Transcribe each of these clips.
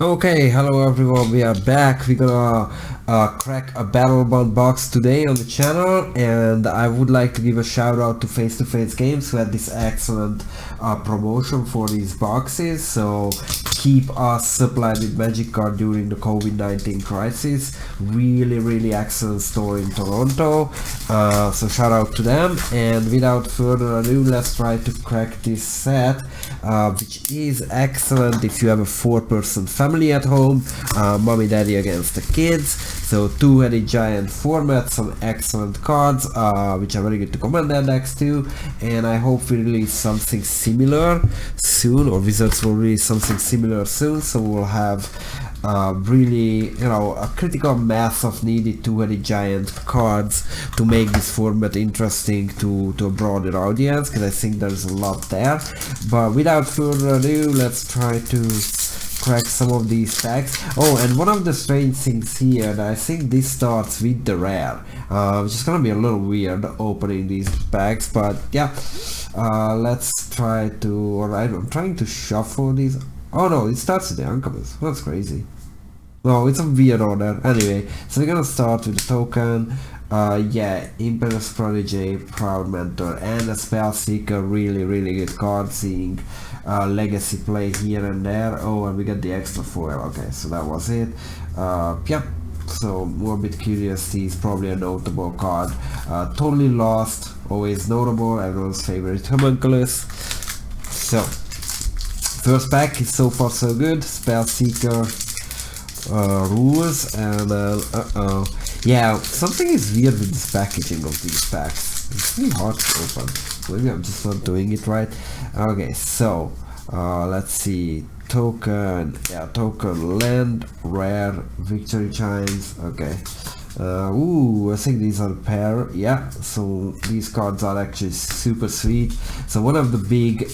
Okay, hello everyone, we are back. We're gonna crack a Battlebond box today on the channel, and I would like to give a shout out to Face to Face Games who had this excellent promotion for these boxes. So keep us supplied with magic card during the COVID-19 crisis. Really excellent store in Toronto. So shout out to them, and without further ado, let's try to crack this set, which is excellent if you have a 4-person family at home, mommy daddy against the kids. So two-headed giant format, some excellent cards which are very good to commander decks too, and I hope we release something similar soon, or Wizards will release something similar soon, so we'll have really, a critical mass of needed two-headed giant cards to make this format interesting to a broader audience, because I think there's a lot there. But without further ado, let's try to crack some of these packs. Oh, and one of the strange things here, that I think this starts with the rare, which is gonna be a little weird opening these packs, but yeah, let's try to, alright, I'm trying to shuffle these. Oh no, it starts with the uncommons. That's crazy. No, it's a weird order. Anyway, so we're gonna start with the token. Yeah, Imper's Prodigy, Proud Mentor, and a Spell Seeker. Really good card, seeing legacy play here and there. Oh, and we got the extra foil. Okay, so that was it. Yeah. So Morbid Curiosity is probably a notable card. Totally Lost, always notable, everyone's favorite homunculus. So first pack is so far so good. Spell Seeker rules, and yeah, something is weird with this packaging of these packs. It's really hard to open. Maybe I'm just not doing it right. Okay, so let's see. Token, yeah, token, land, rare, victory chimes. Okay. Ooh, I think these are a pair. Yeah, so these cards are actually super sweet. So one of the big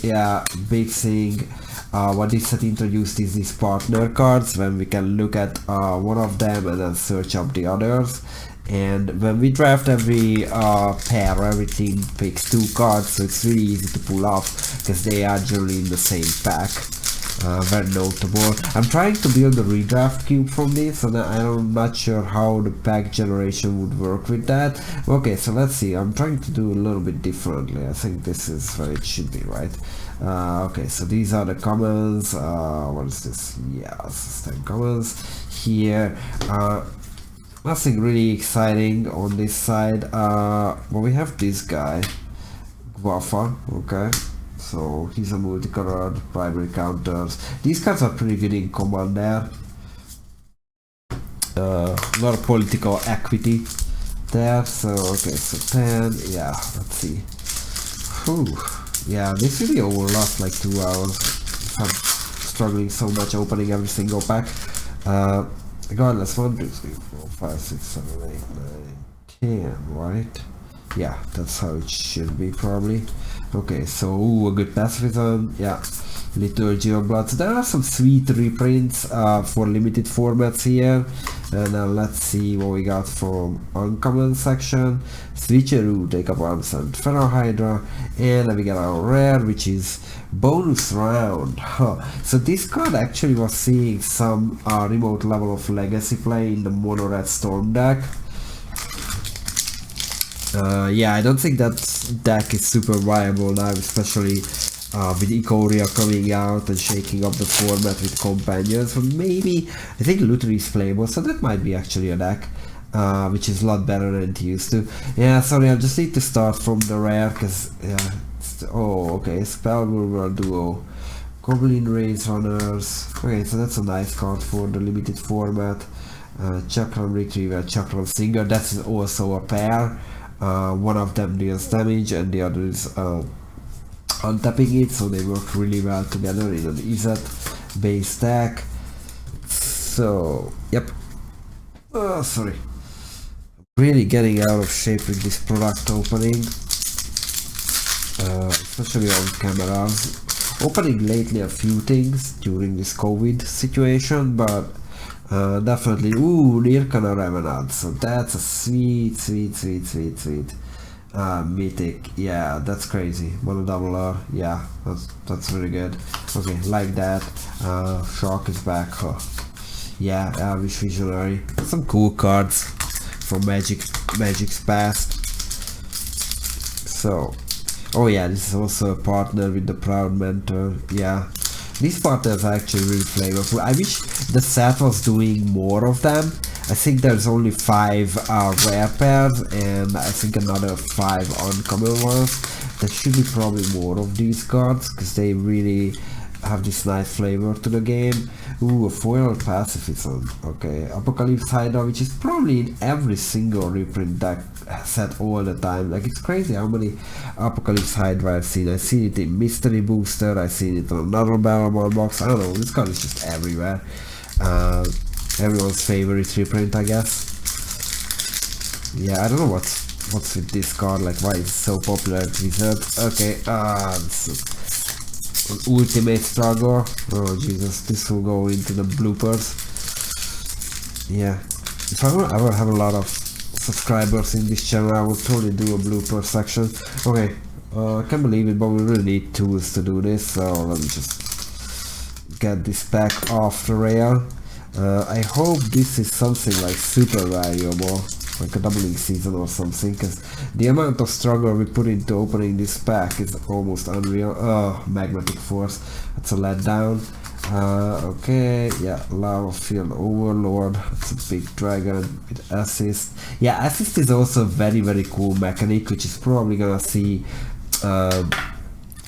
thing what this set introduced is these partner cards, when we can look at one of them and then search up the others. And when we draft every pair, every team picks 2 cards, so it's really easy to pull off because they are generally in the same pack. Very notable. I'm trying to build a redraft cube from this, and I'm not sure how the pack generation would work with that. Okay, so let's see. I'm trying to do a little bit differently. I think this is where it should be, right? Okay, so these are the commons. What is this? Yeah, this is 10 commons here. Nothing really exciting on this side. But we have this guy, Guafa. Okay. So he's a multicolored primary counters. These cards are pretty good in commander. A lot of political equity there. So okay, so 10. Yeah, let's see. Whew. Yeah, this video will last like 2 hours. I'm struggling so much opening every single pack. Regardless, 1, 2, 3, 4, 5, 6, 7, 8, 9, 10, right? Yeah, that's how it should be probably. Okay, so ooh, a good pacifism, yeah. Liturgical Blood. So there are some sweet reprints for limited formats here. And let's see what we got from uncommon section. Switcheroo, Take Up Arms and Feral Hydra. And then we got our rare, which is bonus round. Huh. So this card actually was seeing some remote level of legacy play in the mono red storm deck. Yeah, I don't think that deck is super viable now, especially with Ikoria coming out and shaking up the format with companions. So maybe, I think Luther is playable, so that might be actually a deck which is a lot better than it used to. Yeah, sorry, I just need to start from the rare, because, yeah, oh, okay, Spellmover Duo, Goblin Race Runners. Okay, so that's a nice card for the limited format. Chakram Retriever, Chakram Singer, that's also a pair. One of them deals damage and the other is untapping it, so they work really well together in an Izzet base deck. So, yep. Sorry. Really getting out of shape with this product opening. Especially on cameras. Opening lately a few things during this COVID situation, but definitely, ooh, Nirkana Revenant, so that's a sweet Mythic, yeah, that's crazy. Mono double R, yeah, that's really good. Okay, like that. Shark is back. Huh. Yeah, Average Visionary. Some cool cards from Magic's past. So, oh yeah, this is also a partner with the Proud Mentor. Yeah, these partners are actually really flavorful. I wish the set was doing more of them. I think there's only 5 rare pairs and I think another 5 uncommon ones. There should be probably more of these cards because they really have this nice flavor to the game. Ooh, a foil pacifism. Okay, Apocalypse Hydra, which is probably in every single reprint deck set all the time. Like, it's crazy how many Apocalypse Hydra I've seen. I've seen it in Mystery Booster, I've seen it on another Battlebond box. I don't know, this card is just everywhere. Everyone's favorite reprint, I guess. Yeah, I don't know what's with this card, like why it's so popular at Wizards. Okay, Ultimate Struggle. Oh Jesus, this will go into the bloopers. Yeah, if I ever have a lot of subscribers in this channel, I will totally do a blooper section. Okay, I can't believe it, but we really need tools to do this, so let me just get this pack off the rail. I hope this is something like super valuable, like a doubling season or something, because the amount of struggle we put into opening this pack is almost unreal. Oh, Magnetic Force, that's a letdown. Okay, yeah, Lava Field Overlord, it's a big dragon with assist. Yeah, assist is also a very cool mechanic, which is probably gonna see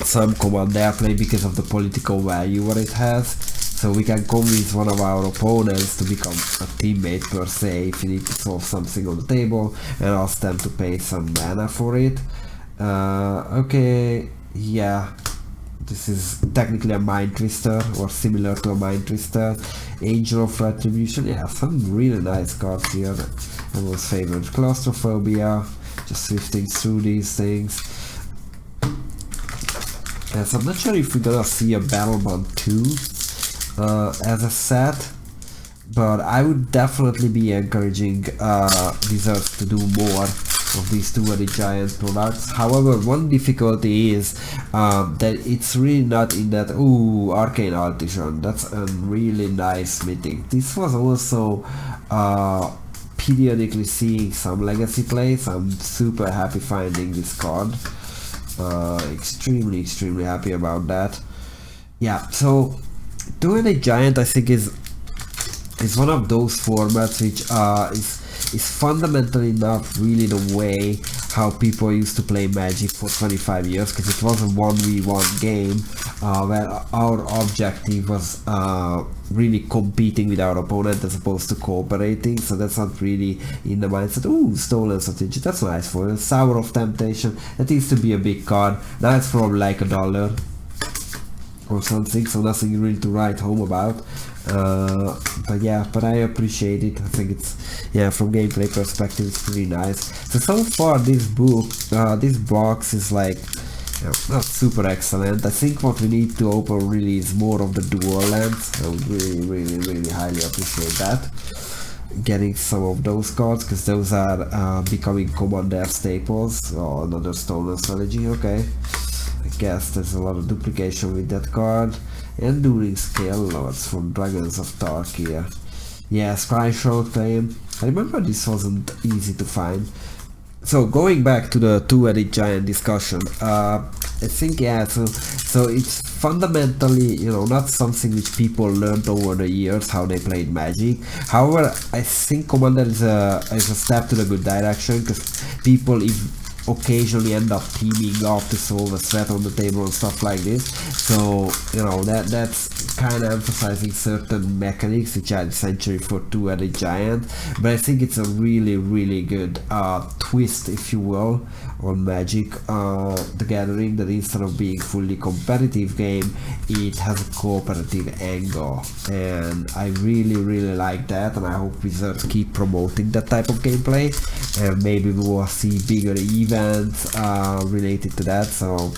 some commander play because of the political value what it has. So we can convince one of our opponents to become a teammate per se if we need to solve something on the table and ask them to pay some mana for it. Okay, yeah, this is technically a Mind Twister or similar to a Mind Twister. Angel of Retribution, yeah, some really nice cards here. Everyone's favorite. Claustrophobia, just sifting through these things. Yes, I'm not sure if we're gonna see a Battlebond 2 as a set, but I would definitely be encouraging Wizards to do more of these two-headed giant products. However, one difficulty is that it's really not in that, ooh, Arcane Artisan, that's a really nice mythic. This was also periodically seeing some legacy plays. I'm super happy finding this card. Extremely happy about that. Yeah, so two-headed giant I think is one of those formats which is fundamentally not really the way how people used to play Magic for 25 years, because it was a 1v1 game where our objective was really competing with our opponent as opposed to cooperating. So that's not really in the mindset. Ooh, Stolen Strategy, that's nice for it. Sour of Temptation, that used to be a big card. Now it's probably like $1 or something, so nothing really to write home about. But yeah, but I appreciate it. I think it's, yeah, from gameplay perspective it's pretty nice. So far this book, this box is like, you know, not super excellent. I think what we need to open really is more of the dual lands. I would really highly appreciate that, getting some of those cards, because those are becoming commander staples. Oh, another Stolen Strategy. Okay, I guess there's a lot of duplication with that card. Enduring Scale Lords from Dragons of Tarkia. Yeah, Scryshot Claim. I remember this wasn't easy to find. So going back to the two-headed giant discussion, I think, yeah, so it's fundamentally, you know, not something which people learned over the years how they played Magic. However, I think Commander is a step to the good direction, because people occasionally end up teaming up to solve a threat on the table and stuff like this. So, you know, that's kind of emphasizing certain mechanics which are essential for two-headed giant. But I think it's a really good twist, if you will, on Magic the Gathering, that instead of being fully competitive game, it has a cooperative angle, and I really like that, and I hope Wizards keep promoting that type of gameplay, and maybe we will see bigger events related to that. So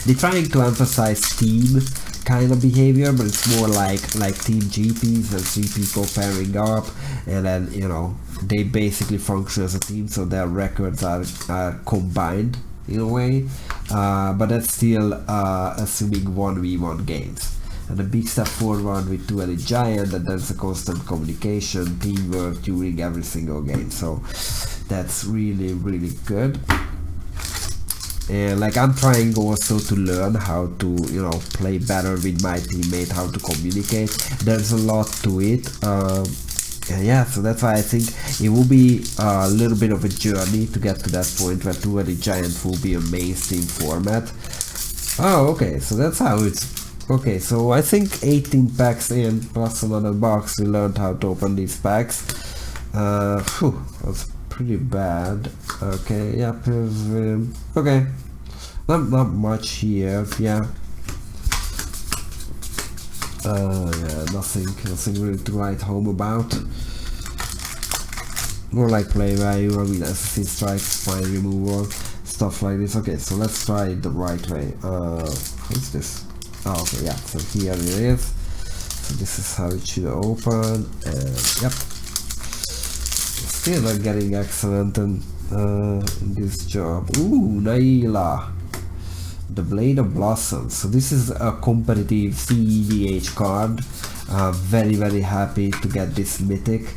they're trying to emphasize team kind of behavior, but it's more like team GPs and 3 people pairing up, and then, you know, they basically function as a team, so their records are combined in a way, but that's still assuming 1v1 games. And a big step forward with two-headed giant, and there's a constant communication, teamwork during every single game, so that's really good. And like I'm trying also to learn how to, you know, play better with my teammate, how to communicate. There's a lot to it. And yeah, so that's why I think it will be a little bit of a journey to get to that point where two-headed giant will be a mainstream format. Oh, okay, so that's how it's. Okay, so I think 18 packs in plus another box. We learned how to open these packs. Phew, that's pretty bad. Okay, yeah, okay, not much here. Yeah. Yeah, nothing really to write home about. More like play value, I mean assassin strikes, fine removal, stuff like this. Okay, so let's try it the right way. What's this? Oh, okay, yeah, so here it is. So this is how it should open, and yep. Still not getting excellent in this job. Ooh, Naila. The Blade of Blossoms. So this is a competitive CEDH card. Very happy to get this mythic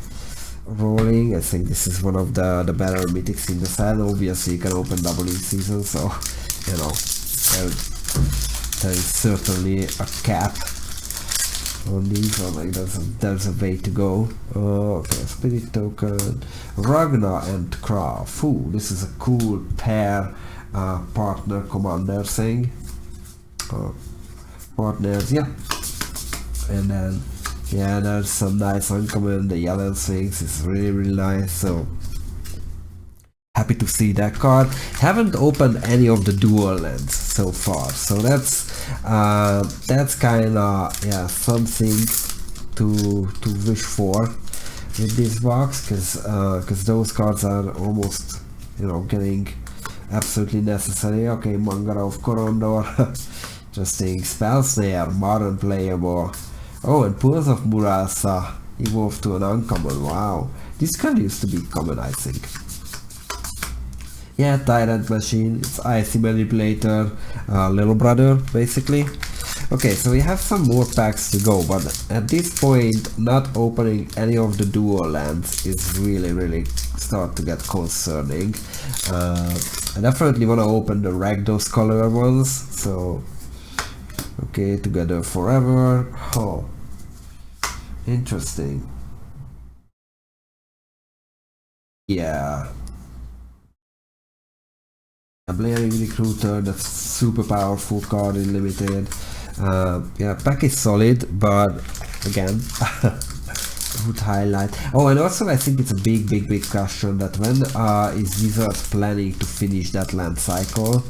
rolling. I think this is one of the better mythics in the set. Obviously you can open double in season, so you know there is certainly a cap on these, or like there's a way to go. Okay, Spirit Token, Ragnar and Kraft. Ooh, this is a cool pair partner commander thing. Partners, yeah. And then yeah, there's some nice uncommon. The yellow things is really nice, so happy to see that card. Haven't opened any of the dual lands so far, so that's kind of, yeah, something to wish for with this box, because those cards are almost, you know, getting absolutely necessary. Okay, Mangara of Korondor. Interesting. Spellsnare, modern playable. Oh, and Pools of Murasa evolved to an uncommon. Wow, this card used to be common, I think. Yeah, Tyrant Machine, it's Icy Manipulator, little brother, basically. Okay, so we have some more packs to go, but at this point, not opening any of the dual lands is really start to get concerning. I definitely want to open the Rakdos color ones, so okay, Together Forever. Oh, interesting. Yeah. A Blaring Recruiter, that's super powerful card in limited. Yeah, pack is solid, but again, would highlight. Oh, and also I think it's a big question that when is Wizard planning to finish that land cycle?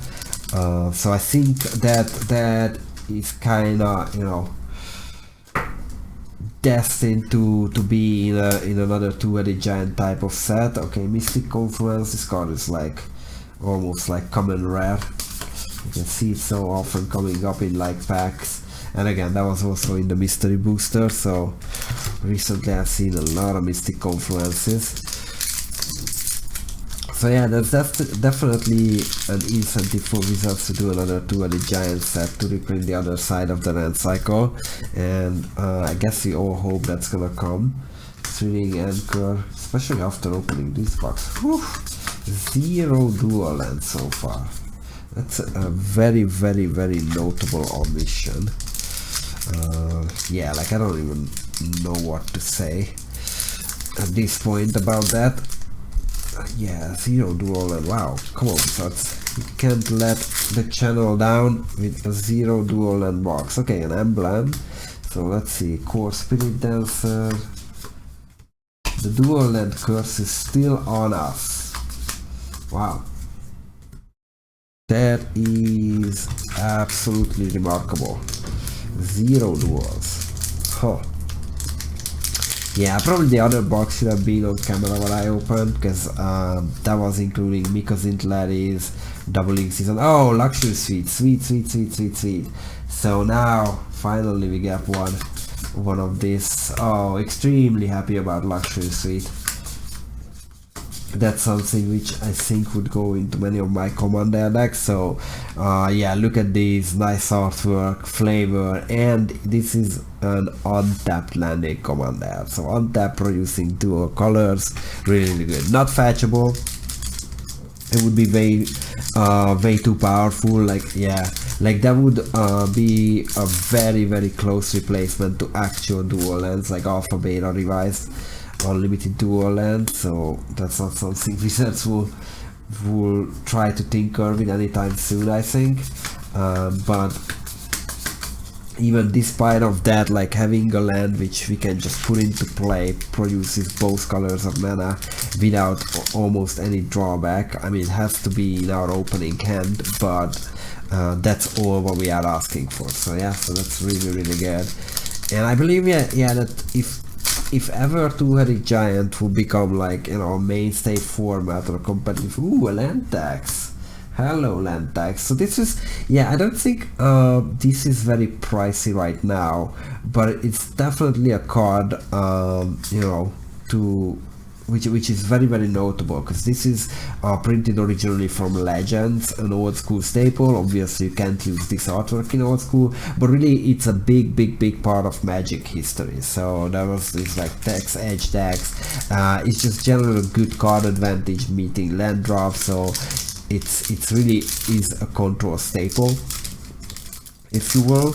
So I think that is kinda, you know, destined to be in another two-headed giant type of set. Okay, Mystic Confluence, this card is like almost like common rare. You can see it so often coming up in like packs, and again that was also in the mystery booster, so recently I've seen a lot of Mystic Confluences. So yeah, that's definitely an incentive for Wizards to do another two-headed giant set to reprint the other side of the land cycle, and I guess we all hope that's gonna come. Thrilling Anchor, especially after opening this box. Whew. 0 dual lands so far. That's a very notable omission. Yeah, like I don't even know what to say at this point about that. Yeah, 0 dual land. Wow, come on, Wizards. You can't let the channel down with a 0 dual land box. Okay, an emblem. So let's see, Core Spirit Dancer. The dual land curse is still on us. Wow. That is absolutely remarkable. 0 duels. Huh. Yeah, probably the other box should have been on camera when I opened, because that was including Mycosynth Larry's doubling season. Oh, Luxury Suite. Sweet. So now, finally we get one of this. Oh, extremely happy about Luxury Suite. that's something which I think would go into many of my commander decks. So yeah, look at these nice artwork, flavor, and this is an untapped landing commander. So untapped, producing dual colors, really good. Not fetchable. It would be way too powerful. Like, yeah, like that would be a very close replacement to actual dual lands like Alpha Beta Revised unlimited dual land. So that's not something Wizards will try to tinker with anytime soon, I think. But even despite of that, like having a land which we can just put into play produces both colors of mana without almost any drawback. I mean, it has to be in our opening hand, but that's all what we are asking for. So yeah, so that's really good. And I believe yeah that if ever two-headed giant will become like, you know, a mainstay format or competitive, ooh, a land tax. Hello, land tax. So this is, yeah, I don't think this is very pricey right now, but it's definitely a card, you know, to which is very notable, because this is printed originally from Legends, an old school staple. Obviously you can't use this artwork in old school, but really it's a big part of Magic history. So there was this like text edge decks. It's just generally a good card advantage meeting land drop, so it's really is a control staple, if you will.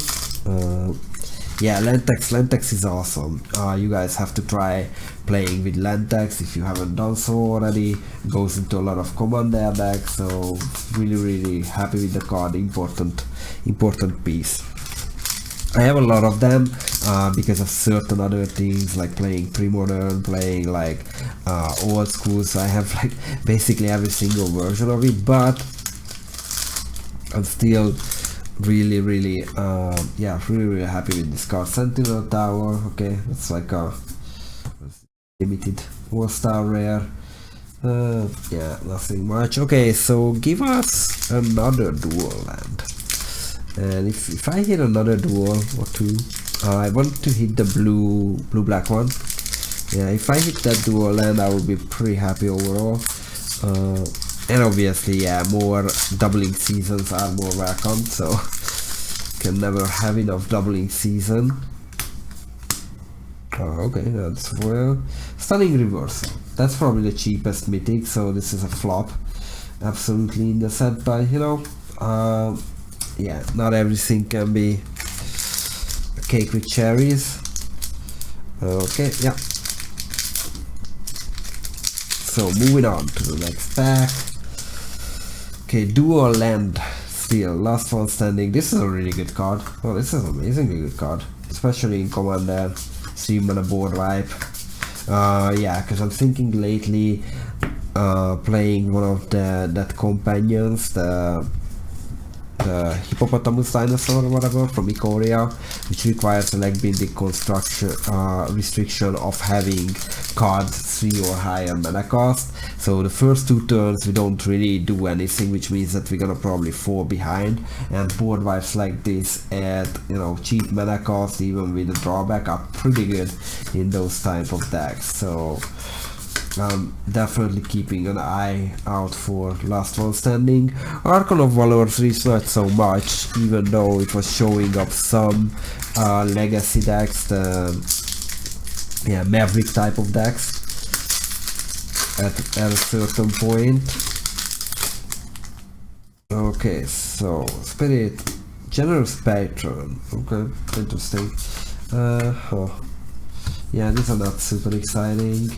Yeah, Lentex is awesome. You guys have to try playing with Lentex if you haven't done so already. It goes into a lot of commander decks, so really happy with the card. Important piece. I have a lot of them because of certain other things, like playing pre-modern, playing like old school, so I have like basically every single version of it, but I'm still really happy with this card. Sentinel Tower, okay, that's like a limited all-star rare. Yeah, nothing much. Okay, so give us another dual land, and if I hit another dual or two, I want to hit the blue-black one. Yeah, if I hit that dual land, I will be pretty happy overall. And obviously, yeah, more doubling seasons are more welcome, so can never have enough doubling season. Okay, that's well. Stunning Reversal. That's probably the cheapest mythic, so this is a flop. Absolutely in the set, but you know, yeah, not everything can be a cake with cherries. Okay, yeah. So moving on to the next pack. Okay, dual land still, last one standing. This is a really good card. Oh, this is an amazingly good card, especially in Commander. 3 mana board wipe. Yeah, because I'm thinking lately playing one of that companions, the hippopotamus dinosaur or whatever from Ikoria, which requires a leg binding construction restriction of having cards 3 or higher mana cost. So the first 2 turns we don't really do anything, which means that we're gonna probably fall behind, and board wipes like this at, you know, cheap mana cost even with a drawback are pretty good in those type of decks. So definitely keeping an eye out for last one standing. Archon of Valor 3 is not so much, even though it was showing up some legacy decks, the Maverick type of decks at a certain point. Okay, so Spirit, Generous Patron, okay, interesting. Yeah, these are not super exciting.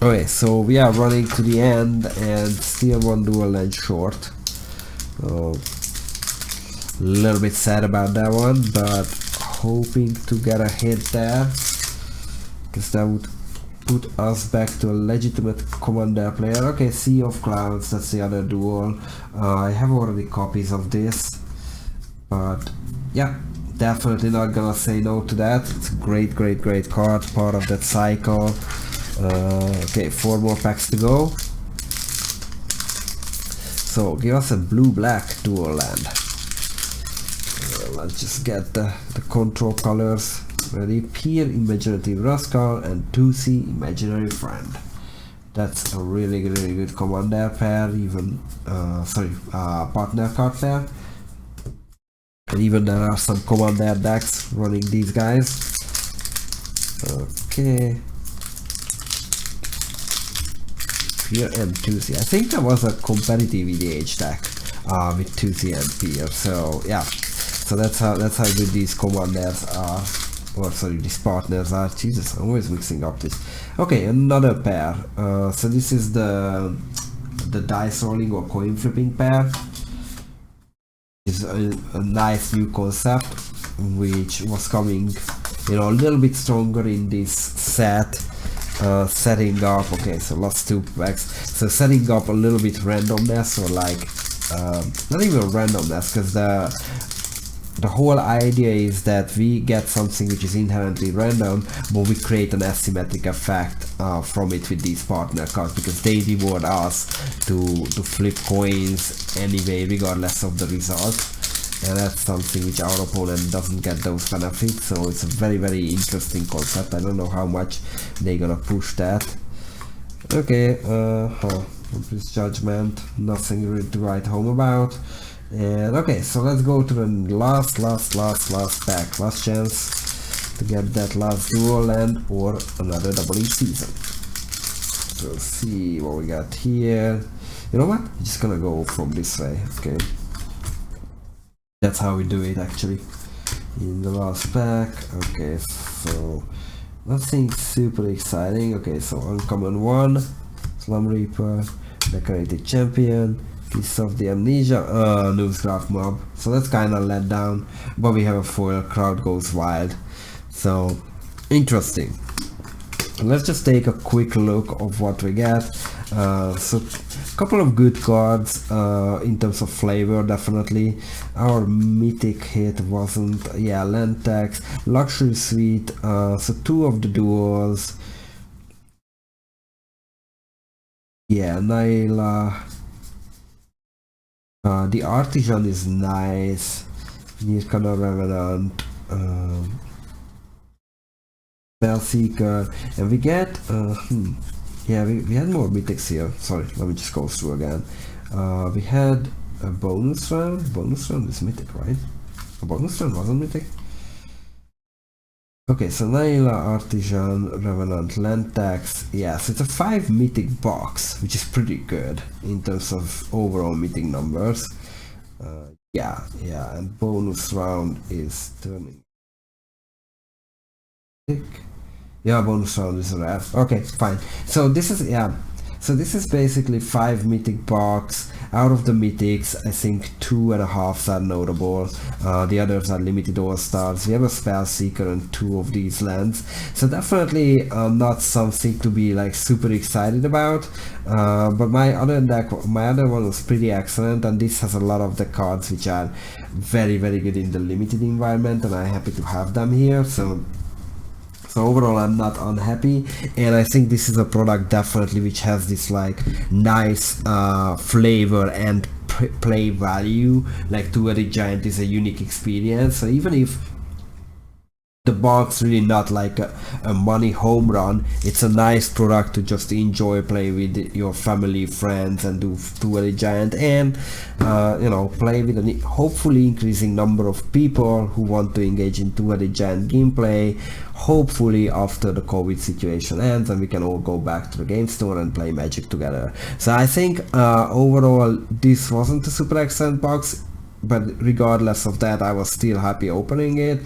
Okay, so we are running to the end and still one dual land short. A little bit sad about that one, but hoping to get a hit there, because that would put us back to a legitimate commander player. Okay, Sea of Clouds, that's the other duel. I have already copies of this, but yeah, definitely not gonna say no to that. It's a great card, part of that cycle. Okay, 4 more packs to go. So give us a blue-black dual land. Let's just get the control colors. ready? Peer Imaginative Rascal and 2C Imaginary Friend. That's a really good commander pair, even partner card pair. And even there are some commander decks running these guys. Okay. Peer and 2C. I think there was a competitive EDH deck with 2C and Peer. So yeah. So that's how good these commanders are. Or sorry, these partners are. Jesus, I'm always mixing up this. Okay, another pair. So this is the dice rolling or coin flipping pair. Is a nice new concept which was coming, you know, a little bit stronger in this set. Setting up, okay, so lost 2 packs. So setting up a little bit randomness, or like not even randomness, because the whole idea is that we get something which is inherently random, but we create an asymmetric effect from it with these partner cards, because they reward us to flip coins anyway, regardless of the result. And that's something which our opponent doesn't get those benefits, so it's a very interesting concept. I don't know how much they're gonna push that. Okay, Complete Judgment, nothing really to write home about. And okay, so let's go to the last pack, last chance to get that last dual land or another doubling season. So let's see what we got here. You know what? I'm just gonna go from this way, okay? That's how we do it actually. In the last pack, okay, so nothing super exciting. Okay, so uncommon 1, Slum Reaper, Decorated Champion, Piece of the Amnesia, Newsgraph Mob. So that's kinda let down, but we have a foil, Crowd Goes Wild. So, interesting. Let's just take a quick look of what we get. So, couple of good cards in terms of flavor, definitely. Our mythic hit wasn't, yeah, land tax, luxury suite, so 2 of the duels. Yeah, Naila. The Artisan is nice. Nirkana Revenant, Spellseeker, and we get yeah, we had more mythics here. Sorry, let me just go through again. We had a bonus round. Bonus round is mythic, right? A bonus round wasn't mythic? Okay, so Naila, Artisan, Revenant, Land Tax. Yeah, so it's a 5 mythic box, which is pretty good in terms of overall mythic numbers. Yeah, and bonus round is turning. Yeah, bonus round is rare. Okay, fine. So this is, yeah, so this is basically 5 mythic box. Out of the mythics, I think 2.5 are notable. The others are limited all-stars. We have a Spellseeker and 2 of these lands. So definitely not something to be like super excited about. But my other one was pretty excellent, and this has a lot of the cards which are very good in the limited environment, and I'm happy to have them here. So overall I'm not unhappy, and I think this is a product definitely which has this like nice flavor and play value. Like Two-Headed Giant is a unique experience, so even if the box really not like a money home run, it's a nice product to just enjoy, play with your family, friends, and do Two-Headed Giant, and you know, play with a hopefully increasing number of people who want to engage in Two-Headed Giant gameplay, hopefully after the COVID situation ends and we can all go back to the game store and play Magic together. So I think overall this wasn't a super excellent box, but regardless of that I was still happy opening it.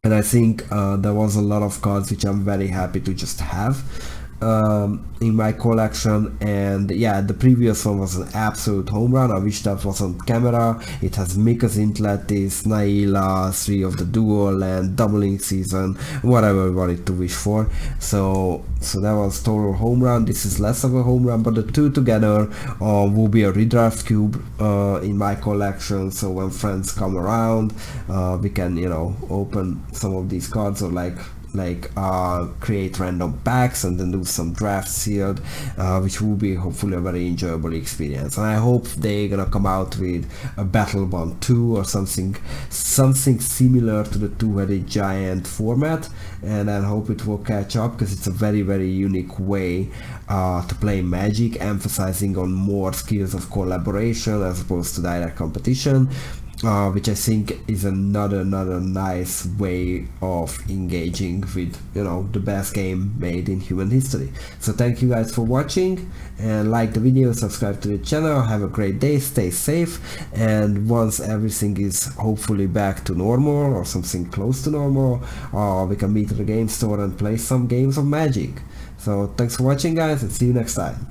And I think there was a lot of cards which I'm very happy to just have in my collection. And yeah, the previous one was an absolute home run. I wish that was on camera. It has Mika's Intlatis, Naila, 3 of the dual, and doubling season, whatever we wanted to wish for. So that was total home run. This is less of a home run, but the 2 together will be a redraft cube in my collection. So when friends come around, we can, you know, open some of these cards, or like like create random packs and then do some drafts sealed, which will be hopefully a very enjoyable experience. And I hope they're gonna come out with a Battlebond 2 or something similar to the two-headed giant format, and I hope it will catch up, because it's a very unique way to play Magic, emphasizing on more skills of collaboration as opposed to direct competition, which I think is another nice way of engaging with, you know, the best game made in human history. So thank you guys for watching, and like the video, subscribe to the channel, have a great day, stay safe, and once everything is hopefully back to normal or something close to normal, we can meet at the game store and play some games of Magic. So thanks for watching guys, and see you next time.